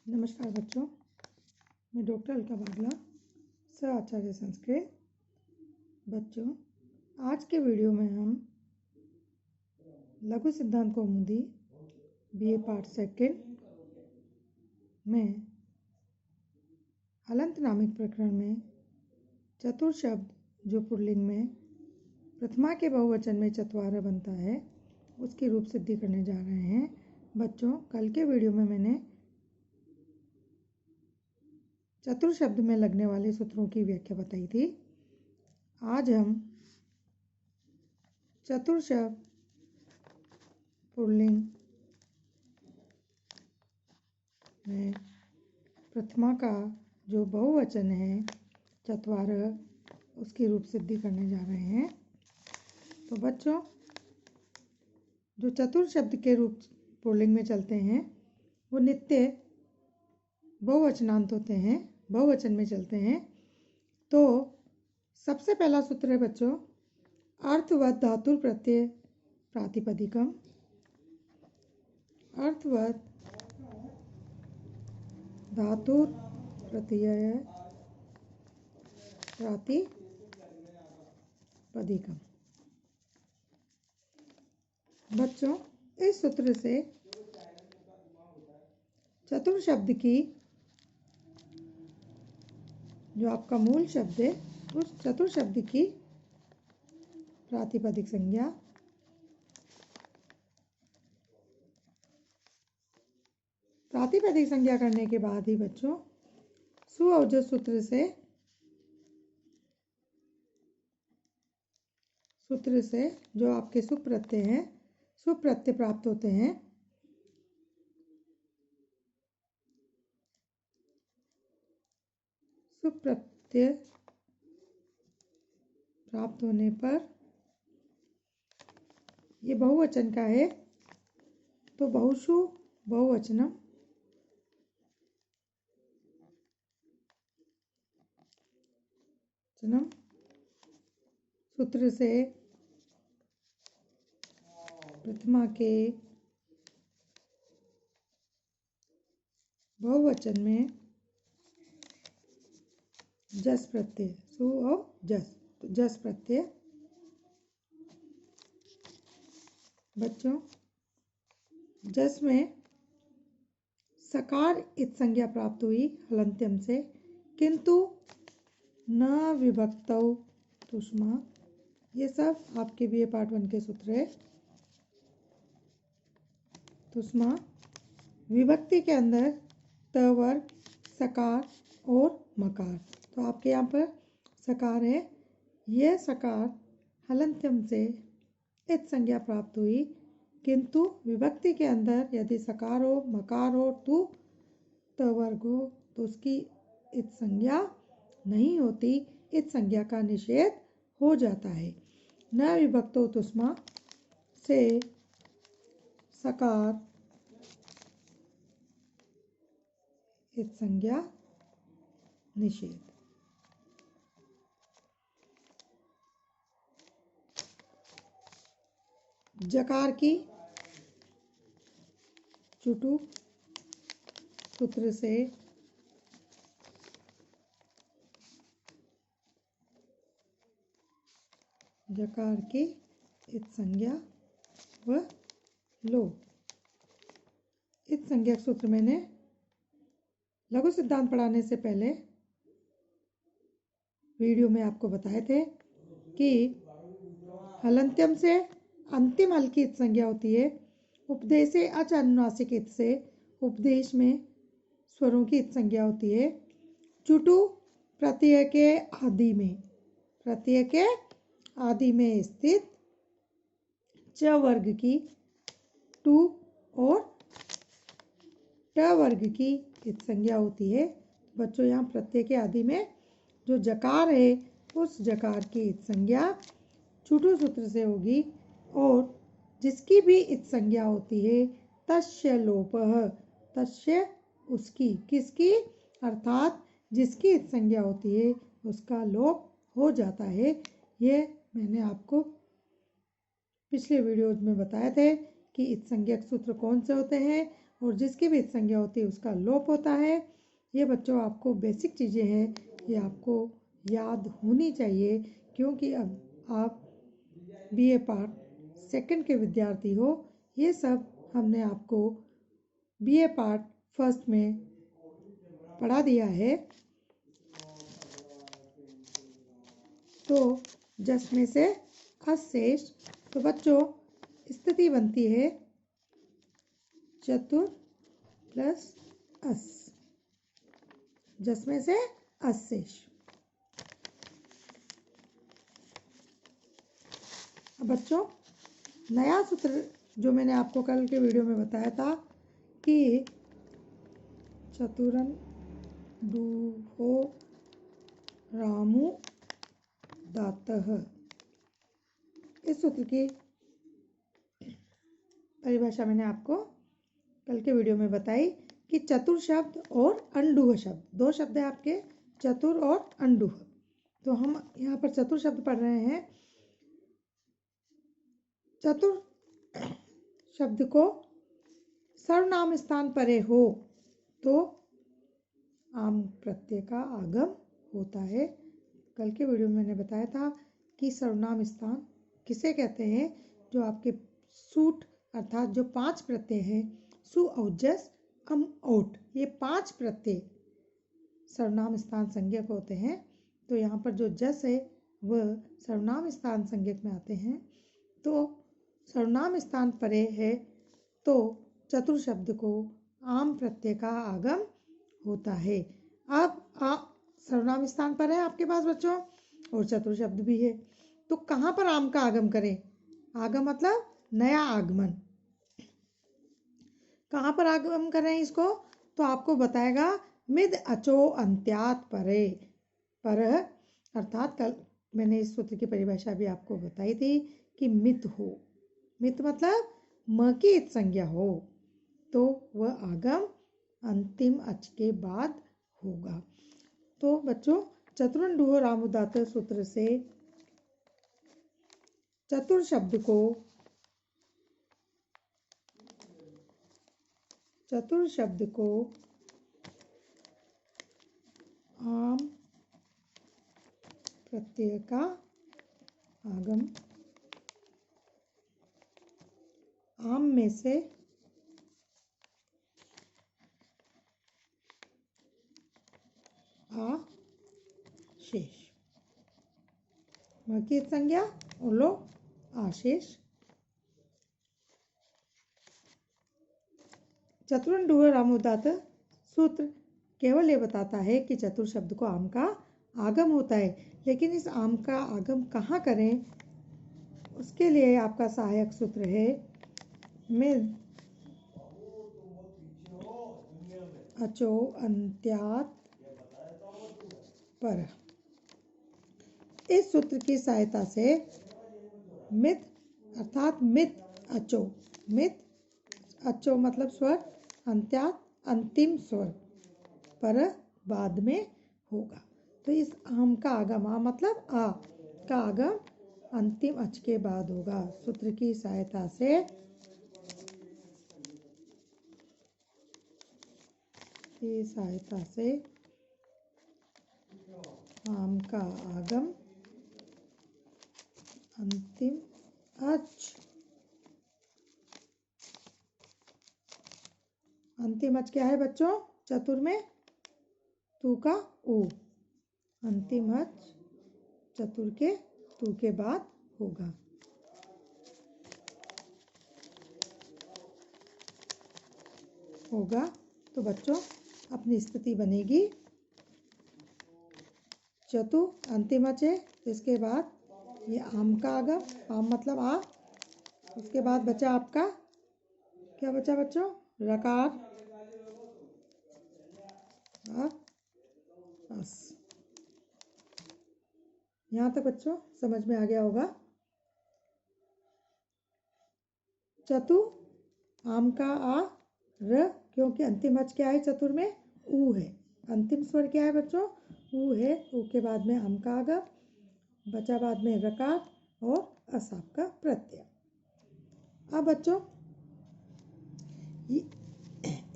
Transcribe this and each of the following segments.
नमस्कार बच्चों, मैं डॉक्टर अलका बागला, सह आचार्य संस्कृत। बच्चों, आज के वीडियो में हम लघु सिद्धांत कौमुदी बीए पार्ट सेकंड में हलंत नामिक प्रकरण में चतुर शब्द जो पुल्लिंग में प्रथमा के बहुवचन में चत्वार बनता है उसकी रूप सिद्धि करने जा रहे हैं। बच्चों, कल के वीडियो में मैंने चतुर शब्द में लगने वाले सूत्रों की व्याख्या बताई थी। आज हम चतुर शब्द पुल्लिंग में प्रथमा का जो बहुवचन है चत्वार, उसकी रूप सिद्धि करने जा रहे हैं। तो बच्चों, जो चतुर शब्द के रूप पुल्लिंग में चलते हैं वो नित्य बहुवचनांत होते हैं, बहुवचन में चलते हैं। तो सबसे पहला सूत्र है बच्चों, अर्थवत धातुर प्रत्यय प्रातिपदिकम। अर्थवत धातुर प्रत्यय प्रातिपदिकम। बच्चों, इस सूत्र से चतुर शब्द की जो आपका मूल शब्द है उस चतुर शब्द की प्रातिपदिक संज्ञा करने के बाद ही बच्चों सुअवजस सूत्र से जो आपके सुप्रत्यय हैं, सुप्रत्यय प्राप्त होते हैं। सुप्रत्यय प्राप्त होने पर ये बहुवचन का है तो बहुषु बहुवचनम सूत्र से प्रथमा के बहुवचन में जस प्रत्यय, सु और जस, तो जस प्रत्यय। बच्चों, जस में सकार इत संज्ञा प्राप्त हुई हलंत्यम से, किंतु न विभक्तौ तुष्मा। ये सब आपके बीए पार्ट 1 के सूत्र है। तुष्मा विभक्ति के अंदर त वर्ग, सकार और मकार। तो आपके यहाँ पर सकार है, यह सकार हलंत्यम से इत संज्ञा प्राप्त हुई, किंतु विभक्ति के अंदर यदि सकार हो, मकार हो, तु त वर्ग हो तो उसकी इत संज्ञा नहीं होती, इत संज्ञा का निषेध हो जाता है। न विभक्तो तुष्मा से सकार इत संज्ञा निषेध। जकार की चुटु सूत्र से जकार की इत संज्ञा व लोप। इत संज्ञक सूत्र मैंने लघु सिद्धांत पढ़ाने से पहले वीडियो में आपको बताए थे कि हलंत्यम से अंतिम हल की इत संज्ञा होती है। उपदेश से अच अनुनासिक इत से उपदेश में स्वरों की इत संज्ञा होती है। चुटु प्रत्यय के आदि में स्थित च वर्ग की टू और ट वर्ग की इत संज्ञा होती है। बच्चों, यहाँ प्रत्यय के आदि में जो जकार है उस जकार की इत संज्ञा चुटु सूत्र से होगी, और जिसकी भी इत संज्ञा होती है तस्य लोपः, तस्य उसकी, किसकी, अर्थात जिसकी इत संज्ञा होती है उसका लोप हो जाता है। ये मैंने आपको पिछले वीडियोज में बताए थे कि इत संज्ञक सूत्र कौन से होते हैं और जिसकी भी संज्ञा होती है उसका लोप होता है। ये बच्चों आपको बेसिक चीज़ें हैं, ये आपको याद होनी चाहिए, क्योंकि अब आप बीए पार्ट सेकंड के विद्यार्थी हो। ये सब हमने आपको बीए पार्ट फर्स्ट में पढ़ा दिया है। तो जस में से अस शेष, तो बच्चों स्थिति बनती है चतुर प्लस अस, जस में से अस शेष। अब बच्चों नया सूत्र जो मैंने आपको कल के वीडियो में बताया था कि चतुरन दुहो रामु दातः, इस सूत्र की परिभाषा मैंने आपको कल के वीडियो में बताई कि चतुर शब्द और अंडुह शब्द, दो शब्द है आपके, चतुर और अंडुह। तो हम यहाँ पर चतुर शब्द पढ़ रहे हैं। चतुर शब्द को सर्वनाम स्थान परे हो तो आम प्रत्यय का आगम होता है। कल के वीडियो में मैंने बताया था कि सर्वनाम स्थान किसे कहते हैं, जो आपके सूट अर्थात जो 5 प्रत्यय हैं, सु औ जस अम औट, ये 5 प्रत्यय सर्वनाम स्थान संज्ञक होते हैं। तो यहाँ पर जो जस है वह सर्वनाम स्थान संज्ञक में आते हैं। तो सर्वनाम स्थान परे है तो चतुर शब्द को आम प्रत्यय का आगम होता है। अब सर्वनाम स्थान पर है आपके पास बच्चों, और चतुर शब्द भी है, तो कहाँ पर आम का आगम करें? आगम मतलब नया आगमन। कहाँ पर आगम करें इसको? तो आपको बताएगा मिद अचो अंत्यात परे, पर अर्थात कल मैंने इस सूत्र की परिभाषा भी आपको बताई थी कि मित हो, मित मतलब म की इत संज्ञा हो, तो वह आगम अंतिम अच के बाद होगा। तो बच्चों चतुरन डुहो रामुदात सूत्र से चतुर शब्द को आम प्रत्यय का आगम, आम में से आ शेष, म की संज्ञा और लो आशेष। चतुरन डुहो रामुदात सूत्र केवल ये बताता है कि चतुर शब्द को आम का आगम होता है, लेकिन इस आम का आगम कहाँ करें, उसके लिए आपका सहायक सूत्र है मिद अचो अंत्यात पर। इस सूत्र की सहायता से मित अर्थात मित अचो, मित अचो मतलब स्वर, अंत्यात अंतिम स्वर, पर बाद में होगा। तो इस आम का आगम, आ मतलब आ का आगम अंतिम अच के बाद होगा। सूत्र की सहायता से आम का आगम अंतिम अच, अंतिम अच क्या है बच्चों चतुर में? तू का ऊ, अंतिम अच चतुर के तू के बाद होगा। तो बच्चों अपनी स्थिति बनेगी चतु अंतिम अच है, इसके बाद ये आम का आगम, आम मतलब आ, उसके बाद बचा आपका क्या बचा बच्चों? रकार और अस। यहाँ तक बच्चों समझ में आ गया होगा। चतु आम का आ र, क्योंकि अंतिम अच क्या है चतुर में? ऊ है। अंतिम स्वर क्या है बच्चों? ऊ है। ऊ के बाद में आम का आगम, बचा बाद में रकार और अस आपका प्रत्यय। अब बच्चों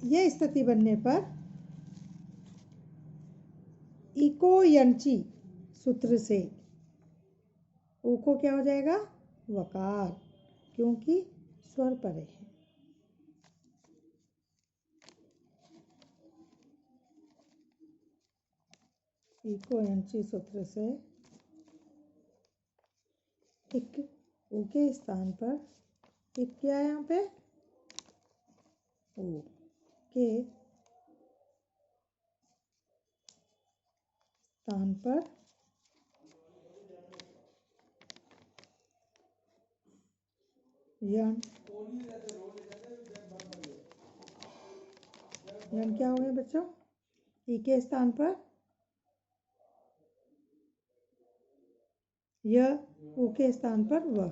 यह स्थिति बनने पर इको यंची सूत्र से ऊ को क्या हो जाएगा, वकार, क्योंकि स्वर परे है। इको यंची सूत्र से एक ऊ के स्थान पर एक क्या है यहाँ पे, ऊ के स्थान पर यण क्या हो गया बच्चों, ई के स्थान पर य, ऊ के स्थान पर व,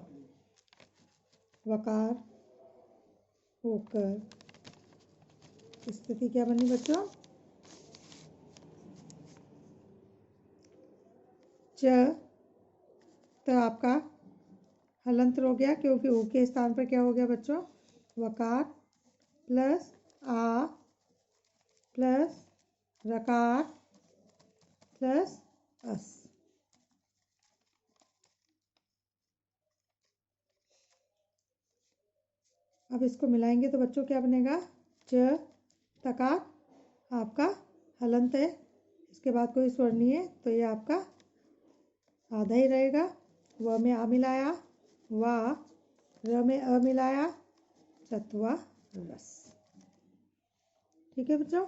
वकार होकर स्थिति क्या बनी बच्चों, च, तो आपका हलंतर हो गया, क्योंकि ऊ के स्थान पर क्या हो गया बच्चों, वकार प्लस आ प्लस रकार प्लस अस। अब इसको मिलाएंगे तो बच्चों क्या बनेगा, च, तकार आपका हलंत है, इसके बाद कोई स्वर नहीं है, तो ये आपका आधा ही रहेगा। व में आ मिलाया, वा, र में अ मिलाया, चतवा रस। ठीक है बच्चों।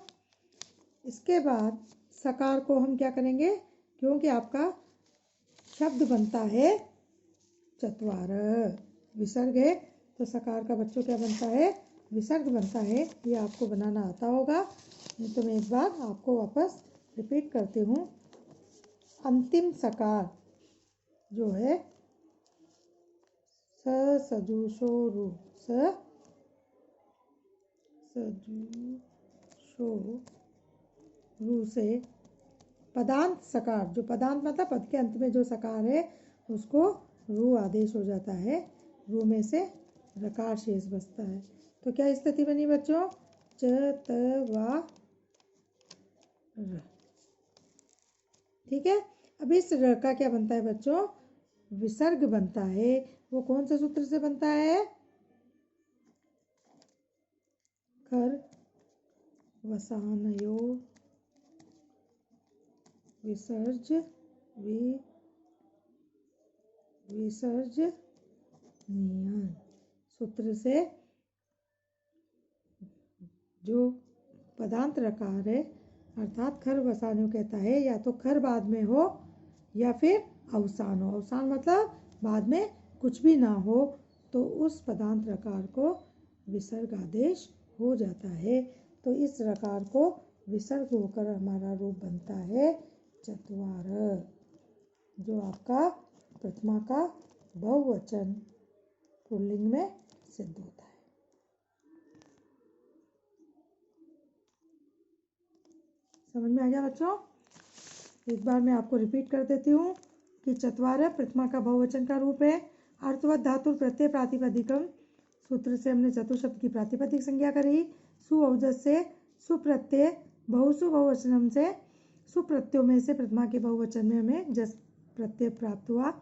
इसके बाद सकार को हम क्या करेंगे, क्योंकि आपका शब्द बनता है चतवार, विसर्ग है, तो सकार का बच्चों क्या बनता है, विसर्ग बनता है। ये आपको बनाना आता होगा, नहीं तो मैं एक बार आपको वापस रिपीट करती हूँ। अंतिम सकार जो है स सजू शो रू, स सजू शो रू से पदांत सकार, जो पदांत मतलब पद के अंत में जो सकार है उसको रू आदेश हो जाता है, रू में से रकार शेष बचता है। तो क्या स्थिति बनी बच्चों, च त वा र। ठीक है। अब इस र का क्या बनता है बच्चों, विसर्ग बनता है। वो कौन से सूत्र से बनता है, खर वसानयो विसर्ज विसर्ज नियन सूत्र से जो पदांत रकार है अर्थात खर वसान्यो कहता है, या तो खर बाद में हो या फिर अवसान हो। अवसान मतलब बाद में कुछ भी ना हो, तो उस पदांत रकार को विसर्ग आदेश हो जाता है। तो इस रकार को विसर्ग होकर हमारा रूप बनता है चत्वार, जो आपका प्रथमा का बहुवचन पुल्लिंग में सिद्ध होता है। समझ में आ गया बच्चों। एक बार मैं आपको रिपीट कर देती हूँ कि चत्वार प्रथमा का बहुवचन का रूप है। अर्थवत धातु प्रत्यय प्रातिपदिकम सूत्र से हमने चतुर शब्द की प्रातिपदिक संज्ञा करी। सुअवजस से सुप्रत्यय बहुसु बहुवचनम से सुप्रत्ययों में से प्रथमा के बहुवचन में हमें जस प्रत्यय प्राप्त हुआ।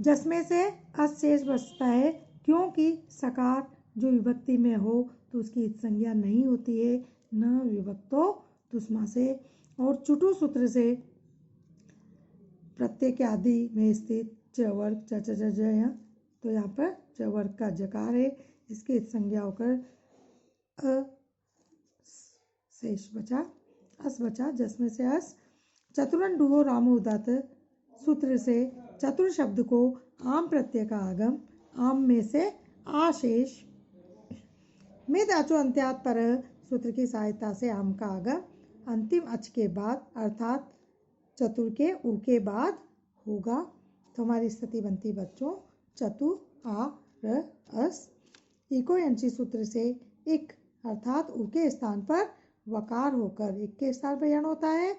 जस में से अस शेष बचता है, क्योंकि सकार जो विभक्ति में हो तो उसकी इत संज्ञा नहीं होती है, न विभक्तो तुष्मा से। और चुटु सूत्र से प्रत्यय के आदि में स्थित च वर्ग च च ज ज, तो यहाँ पर च वर्ग का जकार है, इसकी इत संज्ञा होकर अ शेष बचा, अस बचा, जसमें से अस। चतुरन डुहो रामो उदात सूत्र से चतुर शब्द को आम प्रत्यय का आगम, आम में से आशेष, मेद अचो अंत्यात पर सूत्र की सहायता से आम का आगम अंतिम अच के बाद अर्थात चतुर के ऊ के बाद होगा। तो हमारी स्थिति बनती बच्चों चतु आ र अस। इको यंची सूत्र से इक अर्थात ऊ के स्थान पर वकार होकर, इक के स्थान पर यण होता है,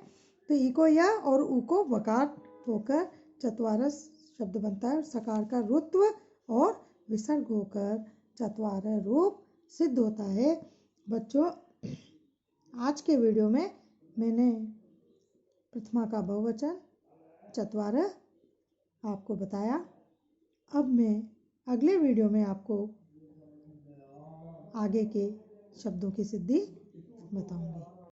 तो ई को या और ऊ को वकार होकर चत्वारस शब्द बनता है। सकार का रुत्व और विसर्ग होकर चत्वार रूप सिद्ध होता है। बच्चों, आज के वीडियो में मैंने प्रथमा का बहुवचन चत्वारः आपको बताया। अब मैं अगले वीडियो में आपको आगे के शब्दों की सिद्धि बताऊंगी।